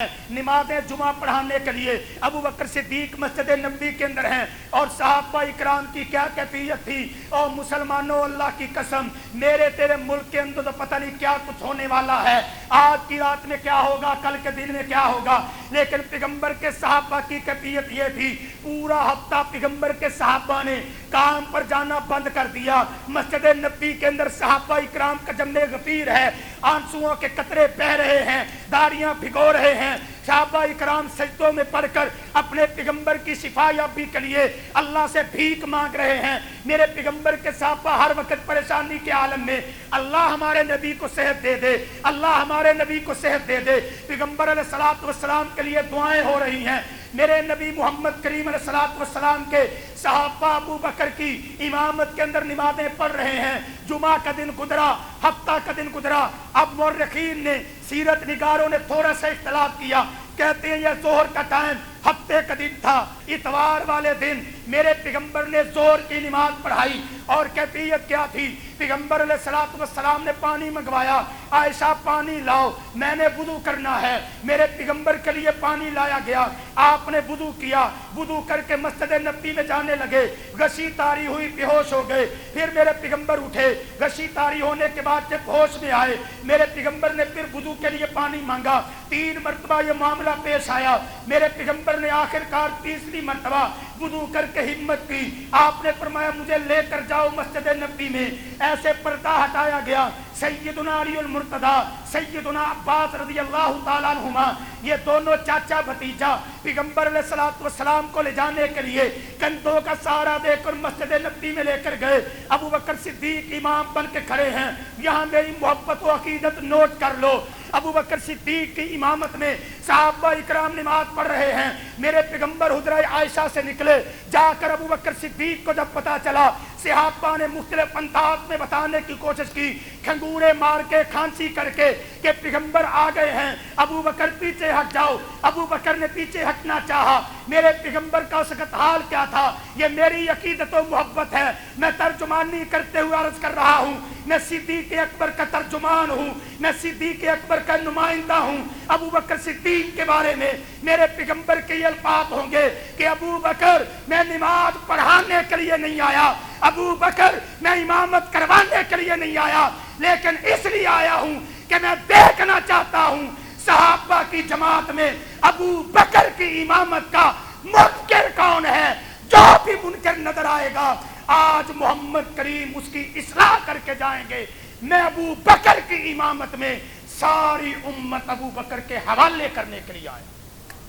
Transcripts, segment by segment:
نمازیں جمعہ پڑھانے کے لیے ابو بکر صدیق مسجد نبوی کے اندر ہیں اور صحابہ اکرام کی کیا کیفیت تھی. اور مسلمانوں اللہ کی قسم میرے تیرے ملک کے اندر تو پتہ نہیں کیا کچھ ہونے والا ہے, آج کی رات میں کیا ہوگا, کل کے دن میں کیا ہوگا, لیکن پیغمبر کے صحابہ کی کیفیت یہ تھی پورا ہفتہ پیغمبر کے صحابہ نے کام پر جانا بند کر دیا. مسجد نبوی کے اندر صحابہ اکرام کا جمع غفیر ہے, آنسوؤں کے قطرے بہ رہے ہیں, داڑیاں بھگو رہے ہیں. صحابہ اکرام سجدوں میں پڑھ کر اپنے پیغمبر کی شفا یابی کے لیے اللہ سے بھیک مانگ رہے ہیں. میرے پیغمبر کے صحابہ ہر وقت پریشانی کے عالم میں اللہ ہمارے نبی کو صحت دے دے, اللہ ہمارے نبی کو صحت دے دے. پیغمبر علیہ الصلوۃ والسلام کے لیے دعائیں ہو رہی ہیں. میرے نبی محمد کریم علیہ الصلوۃ والسلام کے صحابہ ابو بکر کی امامت کے اندر نمازیں پڑھ رہے ہیں. جمعہ کا دن گزرا, ہفتہ کا دن گزرا. اب مورخین نے, سیرت نگاروں نے تھوڑا سا اختلاف کیا. کہتے ہیں یہ ظہر کا ٹائم ہفتے کا دن تھا, اتوار والے دن میرے پیغمبر نے ظہر کی نماز پڑھائی. اور کیفیت کیا تھی, پیغمبر علیہ الصلوۃ والسلام نے پانی منگوایا, عائشہ پانی لاؤ میں نے وضو کرنا ہے. میرے پیغمبر کے لیے پانی لایا گیا, آپ نے وضو کیا, وضو کر کے مسجد نبوی میں جانے لگے, غشی طاری ہوئی, بے ہوش ہو گئے. پھر میرے پیغمبر اٹھے, غشی طاری ہونے کے بعد جب ہوش میں آئے میرے پیغمبر نے پھر وضو کے لیے پانی مانگا. 3 مرتبہ یہ معاملہ پیش آیا. میرے پیغمبر نے آخر کار تیسری مرتبہ وضو کر کے ہمت کی, آپ نے فرمایا مجھے لے کر جاؤ مسجد نبوی میں. ایسے پردہ ہٹایا گیا. سیدنا علی المرتضی, سیدنا عباس رضی اللہ تعالیٰ عنہما, یہ دونوں چاچا بھتیجا پیغمبر علیہ الصلوۃ والسلام کو لے جانے کے لیے کندھوں کا سہارا دے کر مسجد نبوی میں لے کر گئے. ابو بکر صدیق امام بن کے کھڑے ہیں. یہاں میری محبت و عقیدت نوٹ کر لو. ابو بکر صدیق کی امامت میں صحابہ اکرام نماز پڑھ رہے ہیں. میرے پیغمبر حجرہ عائشہ سے نکلے. جا کر ابو بکر صدیق کو جب پتا چلا, صحابہ نے مختلف انداز میں بتانے کی کوشش کی, کھنگورے مار کے, کھانسی کر کے کہ پیغمبر آ گئے ہیں, ابو بکر پیچھے ہٹ جاؤ. ابو بکر نے پیچھے ہٹنا چاہا. میرے پیغمبر کا اس وقت حال کیا تھا, یہ میری عقیدت و محبت ہے, میں ترجمانی کرتے ہوئے عرض کر رہا ہوں, میں صدیق اکبر کا ترجمان ہوں, میں صدیق اکبر کا نمائندہ ہوں. ابو بکر صدیق کے بارے میں میرے پیغمبر کے یہ الفاظ ہوں گے کہ ابو بکر میں نماز پڑھانے کے لیے نہیں آیا, ابو بکر میں امامت کروانے کے لیے نہیں آیا, لیکن اس لیے آیا ہوں کہ میں دیکھنا چاہتا ہوں صحابہ کی جماعت میں ابو بکر کی امامت کا منکر کون ہے. جو بھی منکر نظر آئے گا آج محمد کریم اس کی اصلاح کر کے جائیں گے. میں ابو بکر کی امامت میں ساری امت ابو بکر کے حوالے کرنے کے لیے آئے.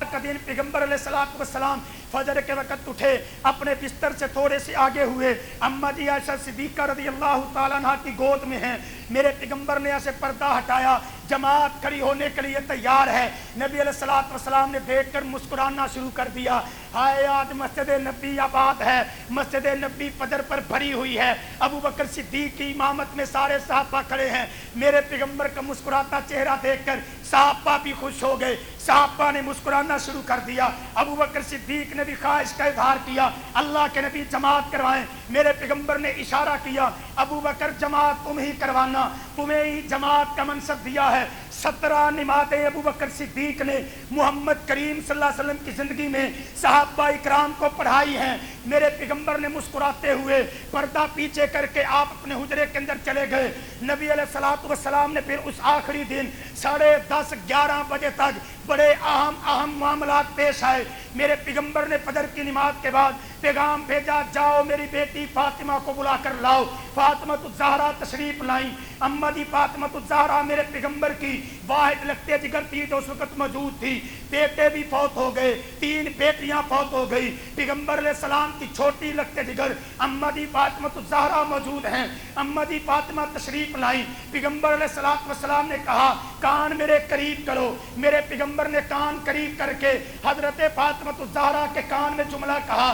کا دن پیغمبر علیہ الصلوۃ والسلام فجر کے وقت اٹھے, اپنے بستر سے تھوڑے سے آگے ہوئے, اما جی عائشہ صدیقہ رضی اللہ تعالیٰ عنہ کی گود میں ہیں. میرے پیغمبر نے ایسے پردہ ہٹایا, جماعت کھڑی ہونے کے لیے تیار ہے. نبی علیہ الصلوۃ والسلام نے دیکھ کر مسکرانا شروع کر دیا. ہائے آج مسجد نبوی آباد ہے, مسجد نبوی فجر پر بھری ہوئی ہے. ابو بکر صدیق کی امامت میں سارے صحابہ کھڑے ہیں. میرے پیغمبر کا مسکراتا چہرہ دیکھ کر صحابہ بھی خوش ہو گئے. صحابہ نے مسکرانا شروع کر دیا. ابو بکر صدیق نے بھی خواہش کا اظہار کیا, اللہ کے نبی جماعت کروائیں. میرے پیغمبر نے اشارہ کیا, ابو بکر جماعت تم ہی کروانا, تمہیں ہی جماعت کا منصب دیا ہے. 17 نمازیں ابو بکر صدیق نے محمد کریم صلی اللہ علیہ وسلم کی زندگی میں صحابہ اکرام کو پڑھائی ہیں. میرے پیغمبر نے مسکراتے ہوئے پردہ پیچھے کر کے آپ اپنے حجرے کے اندر چلے گئے. نبی علیہ الصلوۃ والسلام نے پھر اس آخری دن 10:30 11 بجے تک بڑے اہم معاملات پیش آئے. میرے پیغمبر نے فجر کی نماز کے بعد پیغام بھیجا, جاؤ میری بیٹی فاطمہ کو بلا کر لاؤ. فاطمہ الزہرا تشریف لائیں. اما جی فاطمہ الزہرا میرے پیغمبر کی واحد لگتے جگر تھی جو اس وقت موجود تھی. بیٹے بھی فوت ہو گئے, 3 بیٹیاں فوت ہو گئی. پیغمبر علیہ السلام کی چھوٹی لگتے جگر اما جی فاطمہ الزہرا موجود ہیں. اما جی فاطمہ تشریف لائیں. پیغمبر علیہ الصلوۃ والسلام نے کہا کان میرے قریب کرو. میرے پیغمبر نے کان قریب کر کے حضرت فاطمہ الزہرا کے کان میں جملہ کہا,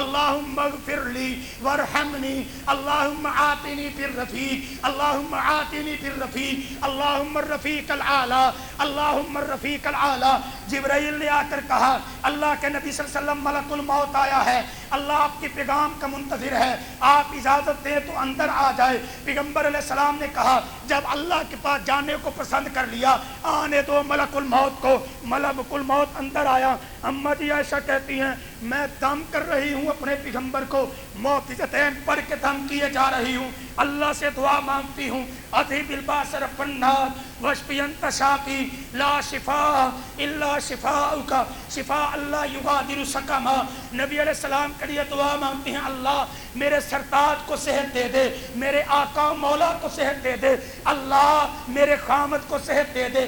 اللہم اغفر لی ورحمنی، اللہم آتنی فی الرفیق، اللہم آتنی فی الرفیق، اللہم الرفیق العالی، اللہم الرفیق العالی۔ جبرائیل نے آ کر کہا اللہ کے نبی صلی اللہ علیہ وسلم ملک الموت آیا ہے، اللہ آپ کی پیغام کا منتظر ہے، آپ اجازت دیں تو اندر آ جائے۔ پیغمبر علیہ السلام نے کہا جب اللہ کے پاس جانے کو پسند کر لیا آنے دو ملک الموت کو۔ ملک الموت اندر آیا۔ اما جی عائشہ کہتی ہیں میں دم کر رہی ہوں اپنے پیغمبر کو، معجزتین پڑھ کے دم کیے جا رہی ہوں، اللہ سے دعا مانگتی ہوں اذھب الباس رب الناس واشفی انت شافی لا شفاء الا شفاؤک شفاء اللہ یغادر سقما۔ نبی علیہ السلام کے لیے دعا مانگتی ہیں اللہ میرے سرتاج کو صحت دے دے، میرے آقا مولا کو صحت دے دے، اللہ میرے خامد کو صحت دے دے۔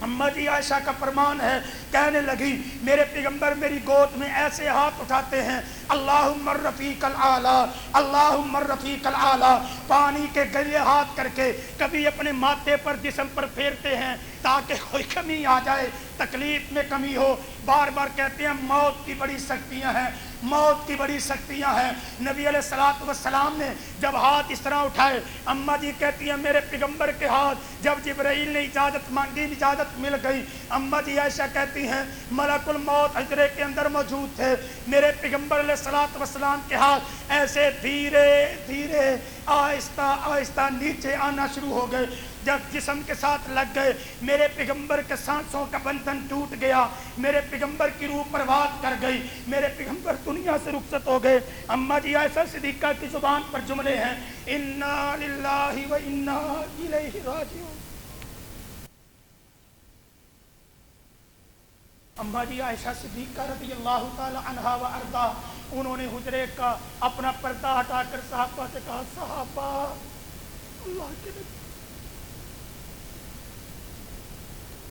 اما جی عائشہ کا فرمان ہے کہنے لگی میرے پیغمبر میری گود میں ایسے ہاتھ اٹھاتے ہیں اللہم الرفیق العالی، اللہم الرفیق العالی، پانی کے گلے ہاتھ کر کے کبھی اپنے ماتھے پر جسم پر پھیرتے ہیں تاکہ کوئی کمی آ جائے، تکلیف میں کمی ہو۔ بار بار کہتے ہیں موت کی بڑی سختیاں ہیں، موت کی بڑی سختیاں ہیں۔ نبی علیہ الصلوۃ والسلام نے جب ہاتھ اس طرح اٹھائے، اما جی کہتی ہیں میرے پیغمبر کے ہاتھ جب جبرائیل نے اجازت مانگی اجازت مل گئی۔ اما جی عائشہ کہتی ہیں ملک الموت حجرے کے اندر موجود تھے، میرے پیغمبر علیہ الصلوۃ والسلام کے ہاتھ ایسے دھیرے دھیرے آہستہ آہستہ نیچے آنا شروع ہو گئے۔ جب جسم کے ساتھ لگ گئے میرے پیغمبر کے سانسوں کا بندھن ٹوٹ گیا، میرے پیغمبر کی روح پرواز کر گئی، میرے پیغمبر دنیا سے رخصت ہو گئے۔ اما جی عائشہ صدیقہ کی زبان پر جملے ہیں انا للہ و انا الیہ راجعون۔ اما جی عائشہ صدیقہ رضی اللہ تعالی عنہا و ارضا، انہوں نے حجرے کا اپنا پردہ ہٹا کر صحابہ سے کہا صحابہ اللہ کے نبی